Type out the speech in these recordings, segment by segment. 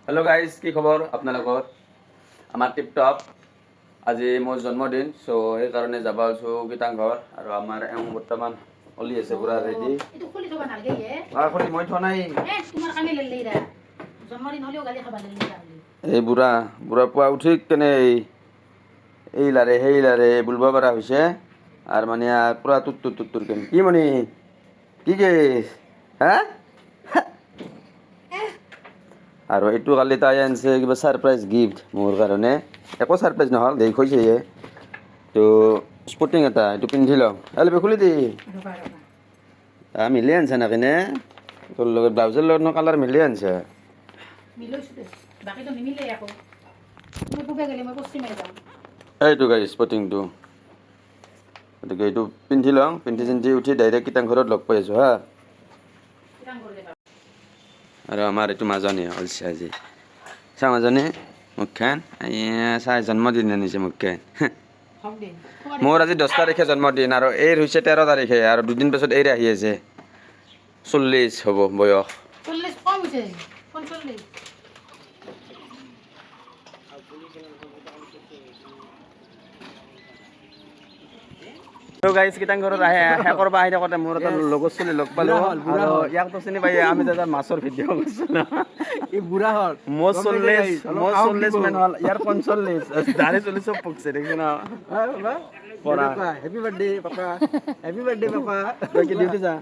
Hello guys কি খবৰ আপোনালোকৰ আমাৰ টিপ টপ আজি মোৰ জন্মদিন সো এই কাৰণে যাব আছো গীতাংঘৰ আৰু আমাৰ বৰ্তমান অলি আছে পুৰা ৰেডি এটো খুলি থবা নালগে হে খুলি মই থোৱা নাই তোমাৰ কামে লেলেইৰা জন্মদিন হলেও গালি খাবা লেলেইৰা এই বুঢ়া পুৱা উঠি কেনে এই লাৰে সেই লাৰে বুলবা পাৰা হৈছে আৰু মানে পুৰা তুত্তুৰ কেন কি মানে কি কেছ হা আৰু এইটো কালি তাই আনছে কিবা সাৰপ্ৰাইজ গিফ্ট মোৰ কাৰণে একো সাৰপ্ৰাইজ নহল দেই কৈছে তো স্পৰ্টিং এটা এইটো পিন্ধি লওঁ অলপ খুলি দি মিলি আনছে না কেনে তোৰ লগত ব্লাউজৰ লগত কালাৰ মিলি আনছে মিলৈছো দে বাকি তো নিমিলে আকৌ মই পুবে গেলে মই পশ্চিমে যাম এইটো গাই স্পৰ্টিংটো গতিকে এইটো পিন্ধি লওঁ পিন্ধি চিন্ধি উঠি ডাইৰেক্ট গীতাংঘৰত লগ পাই আছোঁ হা আৰু আমাৰ এইটো মাজনী ওলছে আজি চা মাজনী মুখখান চাই জন্মদিন আনিছে মুখখান মোৰ আজি 10 তাৰিখে জন্মদিন আৰু এইৰ হৈছে 13 তাৰিখে আৰু দুদিন পাছত এইৰ আহি আছে 40 হ'ব বয়স 40 কম হৈছে 45 তো গাইস গীতাংঘৰত আহে কৰবা আহি থাকোঁতে মোৰ এটা লগৰ চলি লগ পালোঁ আৰু ইয়াক তো চিনি পাই আমি যে মাছৰ ভিডিঅ' কৰিছিলোঁ এই বুঢ়া হল মোৰ 40 মান হ'ল ইয়াৰ 45 দাড়ি চলি চব পকছে দেখি না পড়া happy birthday papa happy birthday papa তই কি ডিউটি যা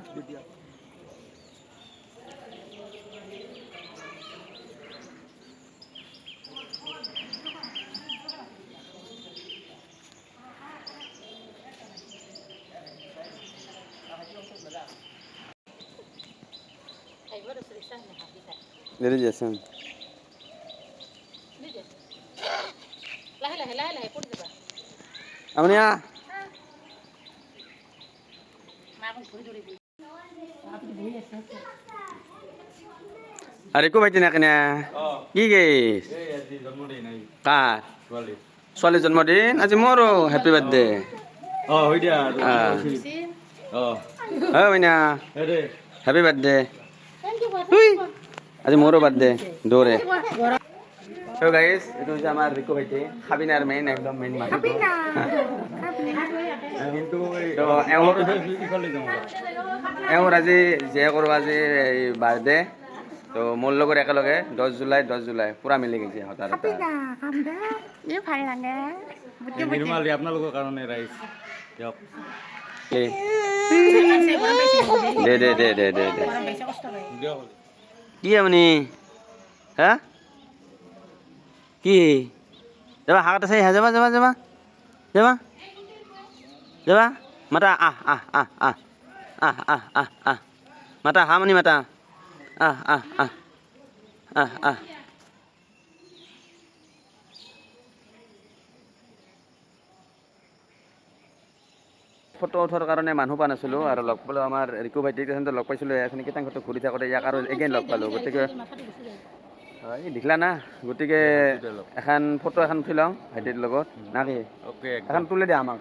দেৰি আছে লাহে পড় যাবা আপুনি মা কোন ধরে ধরে দিই আপনি বই আছে আরে কো ভাইটি না কেনে কি গেছ কাৰ ছোৱালী জন্মদিন আজি মোৰো হেপী বাৰ্থডে হৈ দিয়া মইনা হেপী বাৰ্থডে থ্যাংক ইউ আজি মোৰো বাৰ্থডে দৌৰে তো গাইস এইটো যে আমাৰ ৰিকু ভাইটি খাবিনাৰ মেইন একদম মেইন মানুহ কিন্তু এওঁৰ আজি যে কৰোঁ আজি এই বাৰ্থডে তো মোৰ লগত একেলগে 10 জুলাই পুৰা মিলি গৈছে হঠাৎ ভাল লাগে নিৰ্মালী আপোনালোকৰ কাৰণে ৰাইজ দিয়ক দে কি আপুনি হা কি যাবা হাত আছে যাবা মাতা মাতা হামনি মাতা ফটো উঠাৰ কাৰণে মানুহ পোৱা নাছিলোঁ আৰু লগ পালোঁ আমাৰ ৰিকু ভাইটিক লগ পাইছিলোঁ এখন কেইটাংঘৰটো ঘূৰি থাকোঁতে ইয়াক আৰু এগেইন লগ পালোঁ গতিকে এই দেখিলা না গতিকে এখন ফটো এখন উঠি লওঁ ভাইটিৰ লগত না কি এখন তুলি দিয়া আমাক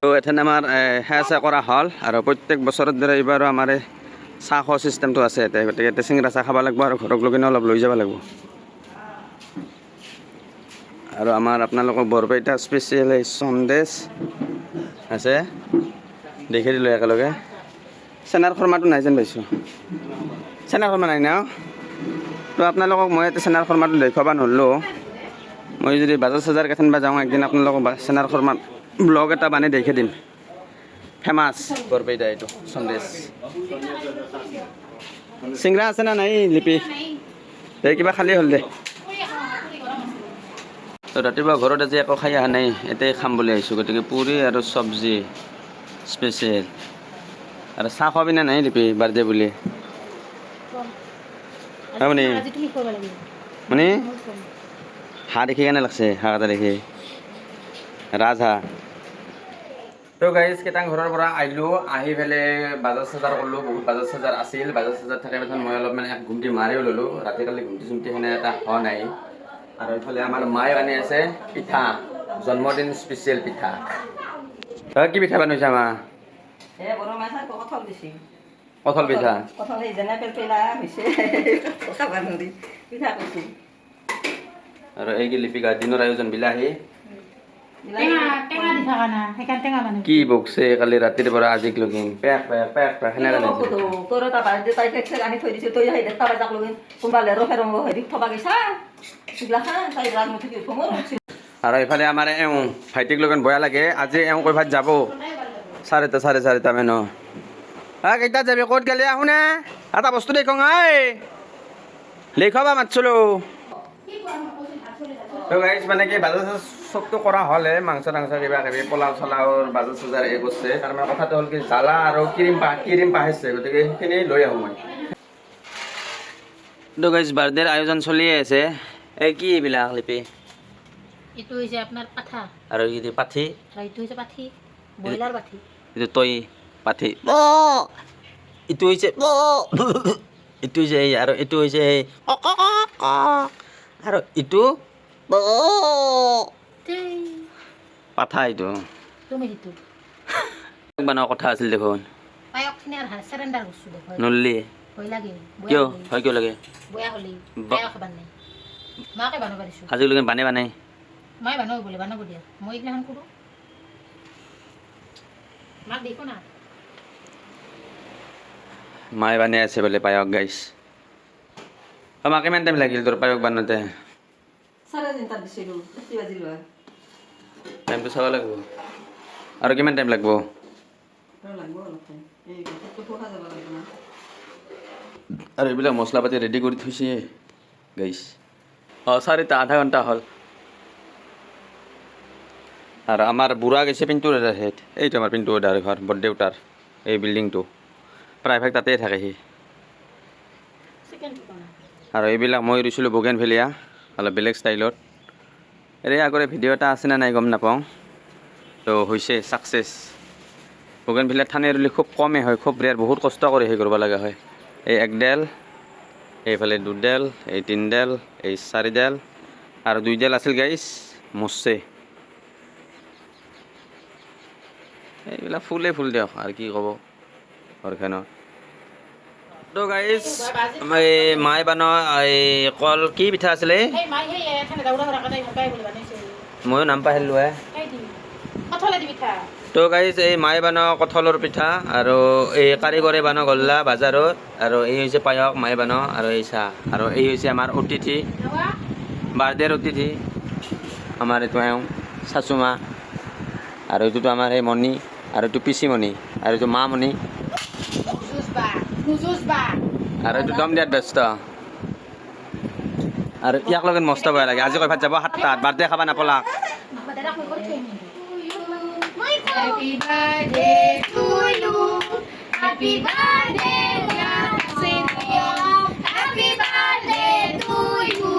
তো এথেন আমাৰ সেয়া কৰা হ'ল আৰু প্ৰত্যেক বছৰৰ দৰে এইবাৰো আমাৰ এই চাহ খোৱা ছিষ্টেমটো আছে ইয়াতে গতিকে এতিয়া চিংৰা চাহ খাব লাগিব আৰু ঘৰক লৈ কিনে অলপ লৈ যাব লাগিব আৰু আমাৰ আপোনালোকক বৰপেটা স্পেচিয়েল এই সন্দেশ আছে দেখি দিলোঁ একেলগে চেনাৰ খৰ্মাটো নাই যেন পাইছোঁ চেনাৰ খৰ্মা নাই ন তো আপোনালোকক মই ইয়াতে চেনাৰ খৰ্মাটো দেখুৱাব নোৱাৰিলোঁ মই যদি বাজাৰ চাজাৰ কেথেনবা যাওঁ একদিন আপোনালোকক চেনাৰ খৰ্মাত ব্লগ এটা বানি দেখি দিম ফেমাছ বৰপেটা এইটো সন্দেশ চিংৰা আছে না নাই লিপি এই কিবা খালী হ'ল দে তো ৰাতিপুৱা ঘৰত আজি একো খাই অহা নাই এতেই খাম বুলি আহিছোঁ গতিকে পুৰি আৰু চব্জি স্পেচিয়েল আৰু চাহ খোৱাবি না নাই লিপি বাৰ্থডে বুলি মানে হাঁহ দেখি কেনে লাগছে হাঁহ এটা দেখি ৰাজহাঁহ তো গাইজ কেইটাংঘৰৰ পৰা আহিলোঁ আহি পেলাই বাজাৰ চাজাৰ কৰিলোঁ বহুত বাজাৰ চাজাৰ আছিল বাজাৰ চাজাৰ থাকে পাছত মই অলপমান এক ঘুমটি মাৰিও ল'লোঁ ৰাতি কালি ঘুমটি চুমটি সেনে এটা হোৱা নাই আৰু এইফালে আমাৰ মায়ে আনি আছে পিঠা জন্মদিন স্পেচিয়েল পিঠা কি পিঠা বনাইছা মা কঁঠাল পিঠা কথা সেই যেনে পেলপেলা হৈছে খাব নোৱাৰি পিঠা কৰিছোঁ আৰু এই লিপিকা দিনৰ আয়োজন বিলাহী টেঙা টেঙা দি থকা না সেইকাৰণে টেঙা মানুহ কি বকছে কালি ৰাতিৰ পৰা আজিক লগিন পেক পেক পেক পেক সেনেকে লাগিছে তোৰ এটা বাৰ্থডে তাই কেক চেক আনি থৈ দিছে তই সেই দেখা পাই লৈ কোনোবা লেৰো ফেৰং হেৰিত থবা গৈছা এইগিলা খা তাই ৰাজমুঠি দি থ'ব আৰু এইফালে আমাৰ এওঁ ভাইটিক লগত বেয়া লাগে আজি এওঁ ক'ৰবাত যাব চাৰে চাৰিটা মানো কেইটাত যাবি ক'ত গেলি আহোনে এটা বস্তু দেখোঁ ঐ লিখাবা মাতিছিলোঁ মানে কি বাজাৰ চবটো কৰা হ'লে মাংস টাংস কিবা কিবি পোলাও চলাওৰ বাজাৰ চজাৰ এই কৰিছে তাৰমানে কথাটো হ'ল কি জ্বালা আৰু ক্ৰীম পাহিছে গতিকে সেইখিনি লৈ আহোঁ মই গাইজ বাৰ্থডেৰ আয়োজন চলিয়ে আছে এই কি এইবিলাক লিপি এইটো হৈছে আপোনাৰ পাঠা আৰু এই পাঠি আৰু এইটো হৈছে পাঠি ব্ৰইলাৰ পাঠি এইটো তই পাঠি এইটো হৈছে এইটো হৈছে এই আৰু এইটো হৈছে এই আৰু ইটো পাঠা এইটো তুমি সেইটো বনোৱা কথা আছিল দেখোন পায়সখিনি আৰু চেৰেণ্ডাৰ কৰিছোঁ দেখোন নল্লি ভয় লাগে কিয় হয় কিয় লাগে বয়া হ'লে পায়স খাবাৰ নাই মাকে বানাব পাৰিছোঁ আজিলৈকে বানে মই বানাব বোলে বানাব দিয়া মই এইগিলাখন কৰোঁ মাক দেখো না মায়ে বানে আছে বোলে পায়স গাইছ মাক কিমান টাইম লাগিল তোৰ পায়স বানোতে 3:30 দিছিলোঁ 8 বাজিল টাইমটো চাব লাগিব আৰু কিমান টাইম লাগিব লাগব অলপ এই গছটো পোহা যাব লাগিব না আৰু এইবিলাক মছলা পাতি ৰেডি কৰি থৈছে গাইছ 4টা আধা ঘণ্টা হ'ল আৰু আমাৰ বুঢ়া গৈছে পিণ্টু দাদাৰ হেড এইটো আমাৰ পিণ্টু দাদাৰ ঘৰ বৰদেউতাৰ এই বিল্ডিংটো প্ৰায়ভাগ তাতেই থাকে সি আৰু এইবিলাক মই ৰুইছিলোঁ বগেনভেলিয়া অলপ বেলেগ ষ্টাইলত এই আগৰে ভিডিঅ' এটা আছে নে নাই গম নাপাওঁ তো হৈছে ছাকচেছ বগেনভেলিয়া ঠানে ৰুলে খুব কমেই হয় খুব ৰেয়াৰ বহুত কষ্ট কৰি সেই কৰিব লগা হয় এই 1 ডেল এইফালে 2 ডেল এই 3 ডেল এই 4 ডেল আৰু 2 ডেল আছিল গাইছ মৰছে এইবিলাক ফুলেই ফুল দিয়ক আৰু কি ক'ব ঘৰখনত তো গাইছ এই মায়ে বানোৱা এই কল কি পিঠা আছিলে সেই মাই সেই এখানে দাউৰা কৰা কাৰণে ভাবাই বুলি বানাইছে ময়ো নাম পাহৰিলোঁ সেই দি কঁঠালে দি পিঠা তো গাইছ এই মায়ে বানোৱা কঁঠালৰ পিঠা আৰু এই কাৰিকৰে বানোৱা গল্লা বাজাৰত আৰু এই হৈছে পায়স মায়ে বানোৱা আৰু এই চাহ আৰু এই হৈছে আমাৰ অতিথি বাৰ্থডেৰ অতিথি আমাৰ এইটো এওঁ চাচুমা আৰু এইটোতো আমাৰ এই মণি আৰু এইটো পিচিমণি আৰু এইটো মামণি আৰু এইটো দম দিয়াত ব্যস্ত আৰু ইয়াক লগত মস্ত বেয়া লাগে আজি ক'ৰবাত যাব 7টাত বাৰ্থডে খাব নাপলাক Happy birthday to you. Happy birthday, dear Cynthia. Happy birthday to you.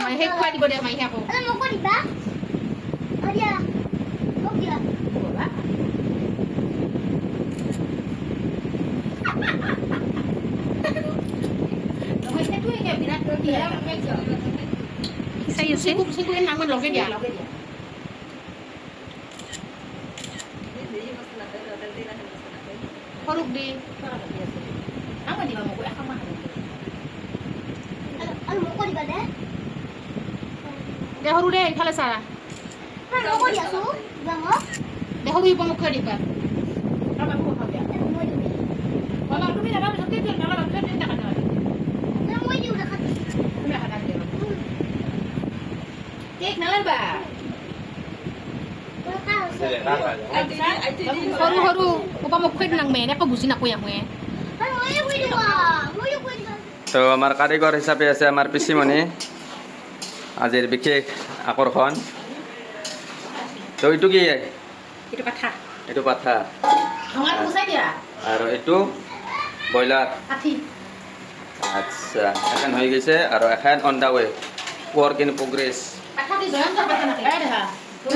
Mày hết qua đi bữa đêm mày hẹp không? Mau kau di bawah? Oh dia. Oh dia. Mày sẽ đuôi hẹp thì đặt được gì đâu. Singkuk yang namun loge dia. Koruk di. Apa di bawah gue akan mahal. Mau kau di bawah? Dia haru deh, kalau salah. Mau kau di asu? Bangok? Dia haru ibu muka di bawah. Apa aku mau dia? Kalau aku tidak dapat seperti itu, kalau aku tidak akan dapat. Mau di udah kat. Udah akan dia. Cake nalar ba? Haru. Upah mau kue nang mene, apa busin aku yang mene? তো আমাৰ কাৰিকৰ হিচাপে আছে আমাৰ পিচিমণি আজিৰ বিশেষ আকৰ্ষণ তো এইটো কি Itu patah. এইটো পাঠা Hangat aku saja. আৰু এইটো ব্ৰইলাৰ Hati. আচ্ছা এখন হৈ গৈছে আৰু এখন on the way work in progress Patah di zoyan tak patah nak ada ha. Tu,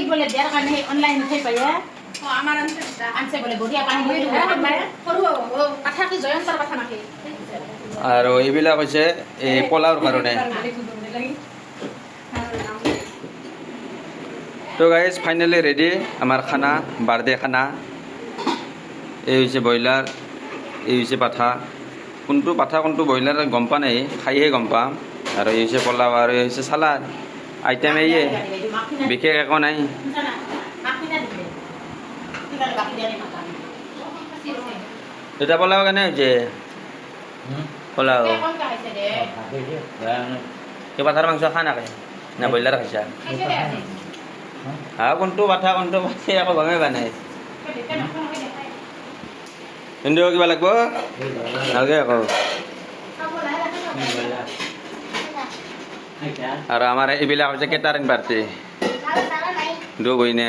boleh dia kan online saya ya. Oh, amaran saya. Anse boleh bodi apa ini itu kan bayar. Oh, patah di zoyan tak patah nak. আৰু এইবিলাক হৈছে এই পোলাওৰ কাৰণে তো guys finally ready আমাৰ খানা birthday খানা এই হৈছে ব্ৰইলাৰ এই হৈছে পাঠা কোনটো পাঠা কোনটো ব্ৰইলাৰ গম পোৱা নাই খাইহে গম পাম আৰু এই হৈছে পোলাও আৰু এই হৈছে চালাড আইটেম এইয়ে বিশেষ একো নাই দুটা পোলাও কেনে হৈছে পোলাও কি পাঠাৰ মাংস খা নাকে না ব্ৰইলাৰ খাইছা হা কোনটো পাঠা কোনটো পাঠি আকৌ গমেই পোৱা নাই কিন্তু কিবা লাগিব নালাগে আকৌ আৰু আমাৰ এইবিলাক হৈছে কেটাৰিং পাৰ্টি দু বহিনে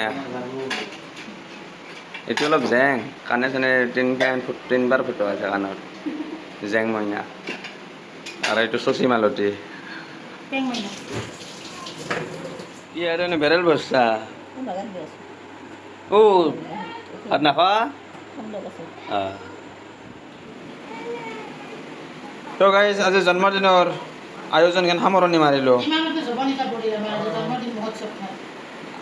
এইটো অলপ জেং কাণে চানে তিনিবাৰ ফুটা আছে কাণত জেং মইনা আৰু এইটো চচি মালতী কি আৰু এনে বেৰেল বস্তা ও ভাত নাখোৱা তো গাইজ আজি জন্মদিনৰ আয়োজন কেন সামৰণি মাৰিলোঁ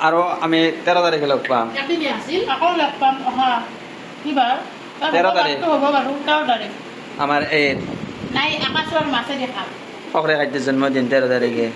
আৰু আমি 13 তাৰিখে লগ পাম 13 তাৰিখ আমাৰ এই ফকৰে খাদ্যৰ জন্মদিন 13 তাৰিখে